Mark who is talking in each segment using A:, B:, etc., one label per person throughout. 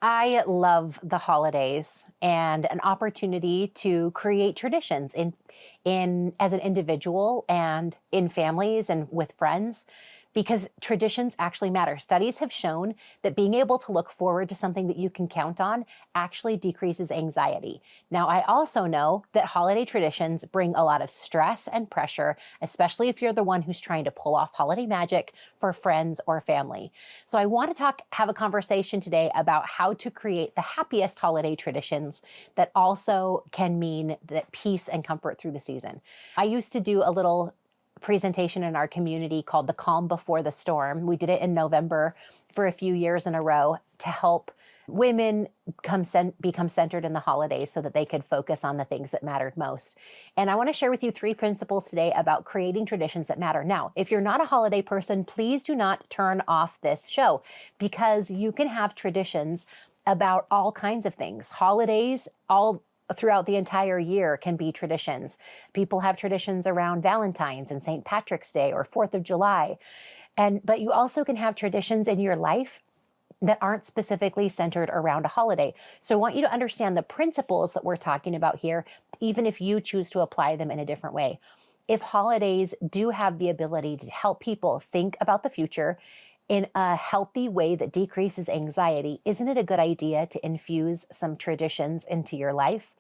A: I love the holidays and an opportunity to create traditions in as an individual and in families and with friends because traditions actually matter. Studies have shown that being able to look forward to something that you can count on actually decreases anxiety. Now, I also know that holiday traditions bring a lot of stress and pressure, especially if you're the one who's trying to pull off holiday magic for friends or family. So I want to have a conversation today about how to create the happiest holiday traditions that also can mean that peace and comfort through the season. I used to do a little presentation in our community called The Calm Before the Storm. We did it in November for a few years in a row to help women become centered in the holidays so that they could focus on the things that mattered most. And I want to share with you 3 principles today about creating traditions that matter. Now, if you're not a holiday person, please do not turn off this show because you can have traditions about all kinds of things. Holidays, all throughout the entire year can be traditions. People have traditions around Valentine's and St. Patrick's Day or 4th of July. But you also can have traditions in your life that aren't specifically centered around a holiday. So I want you to understand the principles that we're talking about here, even if you choose to apply them in a different way. If holidays do have the ability to help people think about the future in a healthy way that decreases anxiety, isn't it a good idea to infuse some traditions into your life?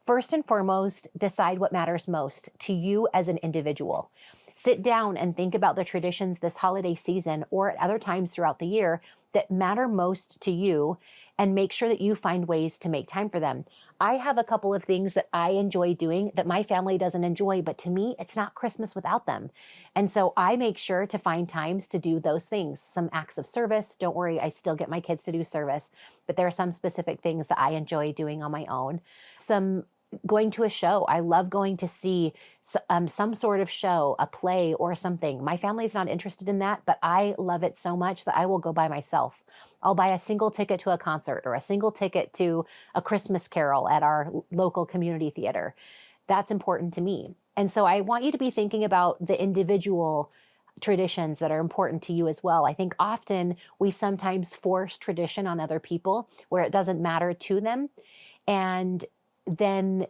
A: First and foremost, decide what matters most to you as an individual. Sit down and think about the traditions this holiday season or at other times throughout the year that matter most to you and make sure that you find ways to make time for them. I have a couple of things that I enjoy doing that my family doesn't enjoy, but to me, it's not Christmas without them. And so I make sure to find times to do those things, some acts of service. Don't worry, I still get my kids to do service, but there are some specific things that I enjoy doing on my own. Some going to a show. I love going to see some sort of show, a play or something. My family's not interested in that, but I love it so much that I will go by myself. I'll buy a single ticket to a concert or a single ticket to a Christmas carol at our local community theater. That's important to me. And so I want you to be thinking about the individual traditions that are important to you as well. I think often we sometimes force tradition on other people where it doesn't matter to them. And then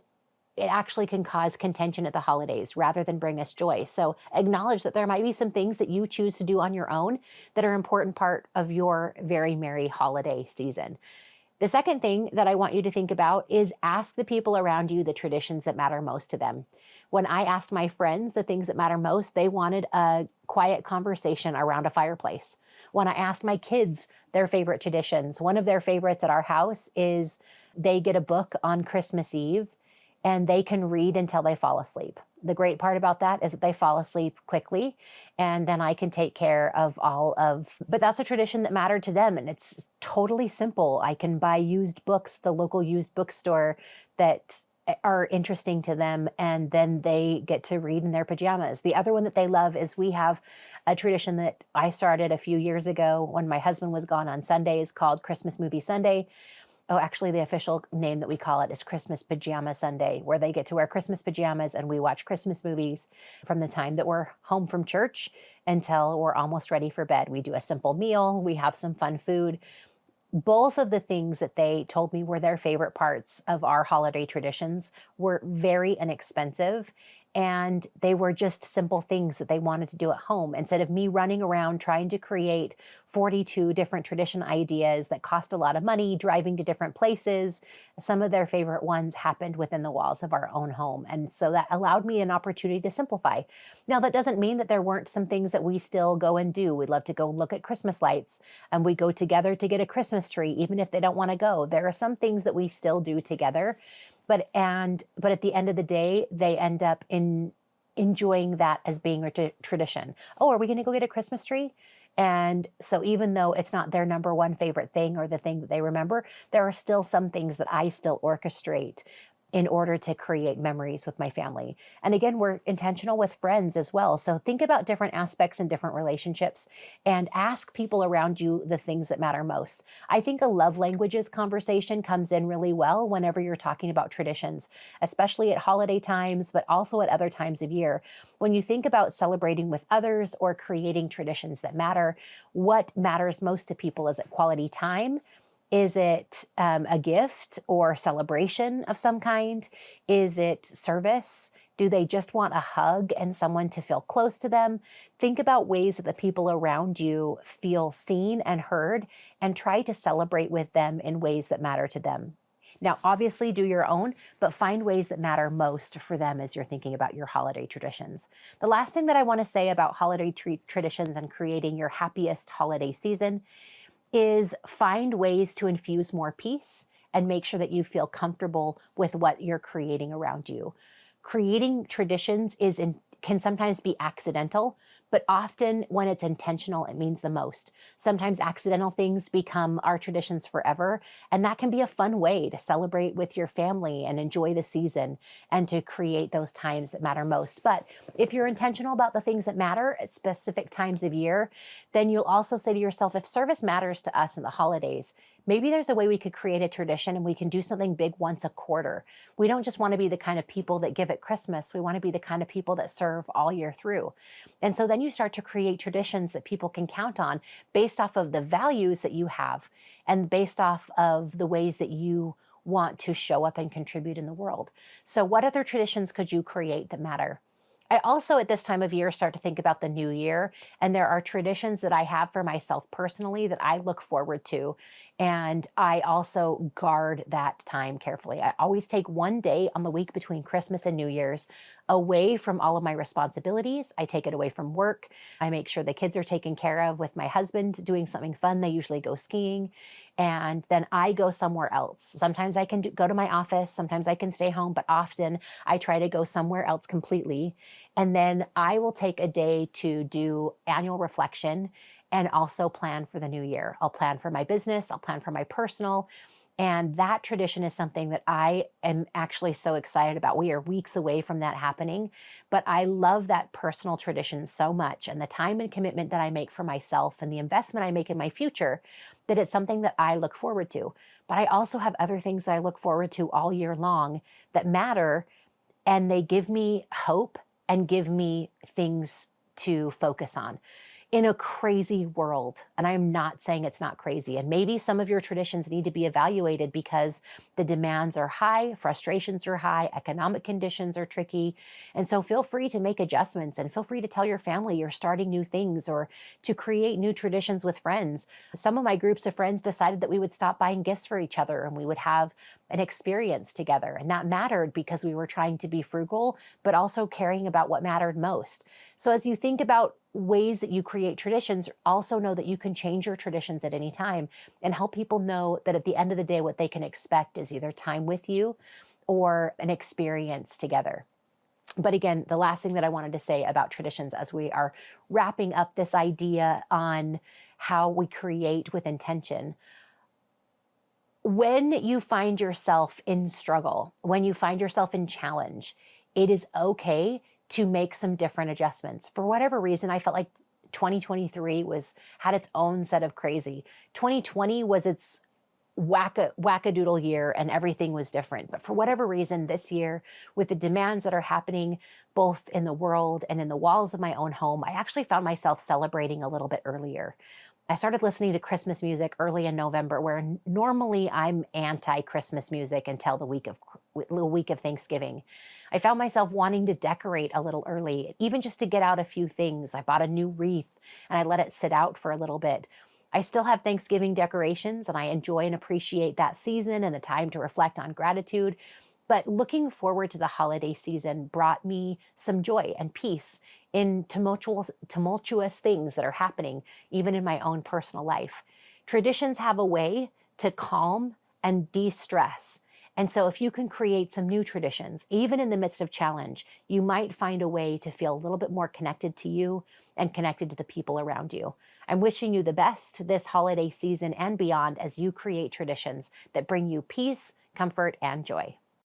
A: it actually can cause contention at the holidays rather than bring us joy. So acknowledge that there might be some things that you choose to do on your own that are an important part of your very merry holiday season. The second thing that I want you to think about is ask the people around you the traditions that matter most to them. When I asked my friends the things that matter most, they wanted a quiet conversation around a fireplace. When I asked my kids their favorite traditions, one of their favorites at our house is they get a book on Christmas Eve and they can read until they fall asleep. The great part about that is that they fall asleep quickly and then I can take care of but that's a tradition that mattered to them and it's totally simple. I can buy used books, the local used bookstore that are interesting to them, and then they get to read in their pajamas. The other one that they love is we have a tradition that I started a few years ago when my husband was gone on Sundays called Christmas Movie Sunday. Oh, actually, the official name that we call it is Christmas Pajama Sunday, where they get to wear Christmas pajamas and we watch Christmas movies from the time that we're home from church until we're almost ready for bed. We do a simple meal. We have some fun food. Both of the things that they told me were their favorite parts of our holiday traditions were very inexpensive. And they were just simple things that they wanted to do at home. Instead of me running around trying to create 42 different tradition ideas that cost a lot of money, driving to different places, some of their favorite ones happened within the walls of our own home. And so that allowed me an opportunity to simplify. Now, that doesn't mean that there weren't some things that we still go and do. We'd love to go look at Christmas lights and we go together to get a Christmas tree, even if they don't want to go. There are some things that we still do together. But at the end of the day, they end up enjoying that as being a tradition. Oh, are we going to go get a Christmas tree? And so even though it's not their number one favorite thing or the thing that they remember, there are still some things that I still orchestrate in order to create memories with my family. And again, we're intentional with friends as well. So think about different aspects in different relationships and ask people around you the things that matter most. I think a love languages conversation comes in really well whenever you're talking about traditions, especially at holiday times, but also at other times of year. When you think about celebrating with others or creating traditions that matter, what matters most to people? Is it quality time? Is it a gift or celebration of some kind? Is it service? Do they just want a hug and someone to feel close to them? Think about ways that the people around you feel seen and heard, and try to celebrate with them in ways that matter to them. Now, obviously, do your own, but find ways that matter most for them as you're thinking about your holiday traditions. The last thing that I want to say about holiday traditions and creating your happiest holiday season is find ways to infuse more peace and make sure that you feel comfortable with what you're creating around you. Creating traditions can sometimes be accidental, but often when it's intentional, it means the most. Sometimes accidental things become our traditions forever, and that can be a fun way to celebrate with your family and enjoy the season and to create those times that matter most. But if you're intentional about the things that matter at specific times of year, then you'll also say to yourself, if service matters to us in the holidays, maybe there's a way we could create a tradition and we can do something big once a quarter. We don't just want to be the kind of people that give at Christmas. We want to be the kind of people that serve all year through. And so then you start to create traditions that people can count on based off of the values that you have and based off of the ways that you want to show up and contribute in the world. So what other traditions could you create that matter? I also, at this time of year, start to think about the new year, and there are traditions that I have for myself personally that I look forward to, and I also guard that time carefully. I always take one day on the week between Christmas and New Year's away from all of my responsibilities. I take it away from work. I make sure the kids are taken care of with my husband doing something fun. They usually go skiing. And then I go somewhere else. Sometimes I can go to my office. Sometimes I can stay home, but often I try to go somewhere else completely. And then I will take a day to do annual reflection and also plan for the new year. I'll plan for my business. I'll plan for my personal. And that tradition is something that I am actually so excited about. We are weeks away from that happening, but I love that personal tradition so much, and the time and commitment that I make for myself and the investment I make in my future, that it's something that I look forward to. But I also have other things that I look forward to all year long that matter, and they give me hope and give me things to focus on. In a crazy world, and I'm not saying it's not crazy, and maybe some of your traditions need to be evaluated because the demands are high, frustrations are high, economic conditions are tricky, and so feel free to make adjustments and feel free to tell your family you're starting new things or to create new traditions with friends. Some of my groups of friends decided that we would stop buying gifts for each other and we would have an experience together, and that mattered because we were trying to be frugal, but also caring about what mattered most. So as you think about ways that you create traditions, also know that you can change your traditions at any time and help people know that at the end of the day, what they can expect is either time with you or an experience together. But again, the last thing that I wanted to say about traditions as we are wrapping up this idea on how we create with intention. When you find yourself in struggle, when you find yourself in challenge, it is okay to make some different adjustments. For whatever reason, I felt like 2023 had its own set of crazy. 2020 was its wackadoodle year and everything was different. But for whatever reason, this year, with the demands that are happening both in the world and in the walls of my own home, I actually found myself celebrating a little bit earlier. I started listening to Christmas music early in November, where normally I'm anti-Christmas music until the week of Thanksgiving. I found myself wanting to decorate a little early, even just to get out a few things. I bought a new wreath and I let it sit out for a little bit. I still have Thanksgiving decorations and I enjoy and appreciate that season and the time to reflect on gratitude. But looking forward to the holiday season brought me some joy and peace in tumultuous things that are happening, even in my own personal life. Traditions have a way to calm and de-stress. And so if you can create some new traditions, even in the midst of challenge, you might find a way to feel a little bit more connected to you and connected to the people around you. I'm wishing you the best this holiday season and beyond as you create traditions that bring you peace, comfort, and joy.